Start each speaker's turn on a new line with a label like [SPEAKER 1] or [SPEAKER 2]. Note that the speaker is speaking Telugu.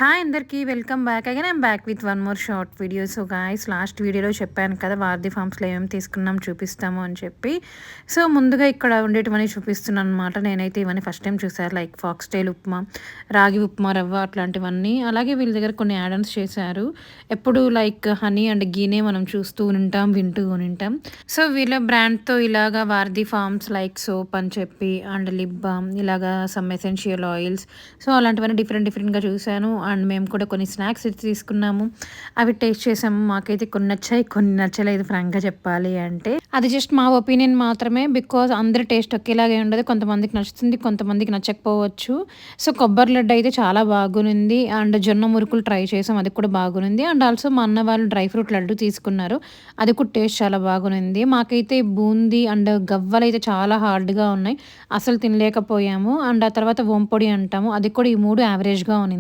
[SPEAKER 1] హాయ్ అందరికీ welcome back again I'm back with one more short video. So guys, last వీడియోలో చెప్పాను కదా వారధి ఫార్మ్స్లో ఏమేమి తీసుకున్నాం చూపిస్తాము అని చెప్పి. సో ముందుగా ఇక్కడ ఉండేటివన్నీ చూపిస్తున్నాను అనమాట. నేనైతే ఇవన్నీ ఫస్ట్ టైం చూసాను, లైక్ ఫాక్స్టైల్ ఉప్మా, రాగి ఉప్మా రవ్వ అట్లాంటివన్నీ. అలాగే వీళ్ళ దగ్గర కొన్ని యాడన్స్ చేశారు. ఎప్పుడు లైక్ హనీ అండ్ గీనే మనం చూస్తూ ఉంటాం, వింటూ ఉంటాం. సో వీళ్ళ బ్రాండ్తో ఇలాగా వారధి ఫార్మ్స్ లైక్ సోప్ అని చెప్పి అండ్ లిప్ బామ్, ఇలాగా సమ్ ఎసెన్షియల్ ఆయిల్స్, సో అలాంటివన్నీ డిఫరెంట్గా చూశాను. అండ్ మేము కూడా కొన్ని స్నాక్స్ తీసుకున్నాము, అవి టేస్ట్ చేసాము. మాకైతే కొన్ని నచ్చాయి, కొన్ని నచ్చలేదు ఫ్రాంక్గా చెప్పాలి అంటే. అది జస్ట్ మా ఒపీనియన్ మాత్రమే, బికాజ్ అందరి టేస్ట్ ఒకేలాగే ఉండదు. కొంతమందికి నచ్చుతుంది, కొంతమందికి నచ్చకపోవచ్చు. సో కొబ్బరి లడ్డు అయితే చాలా బాగుంది. అండ్ జొన్న మురుకులు ట్రై చేసాం, అది కూడా బాగుంది. అండ్ ఆల్సో మా అన్న వాళ్ళు డ్రై ఫ్రూట్ లడ్డు తీసుకున్నారు, అది కూడా టేస్ట్ చాలా బాగుంది. మాకైతే బూందీ అండ్ గవ్వలు అయితే చాలా హార్డ్గా ఉన్నాయి, అసలు తినలేకపోయాము. అండ్ ఆ తర్వాత వంపొడి అంటాము, అది కూడా ఈ మూడు యావరేజ్గా ఉంది.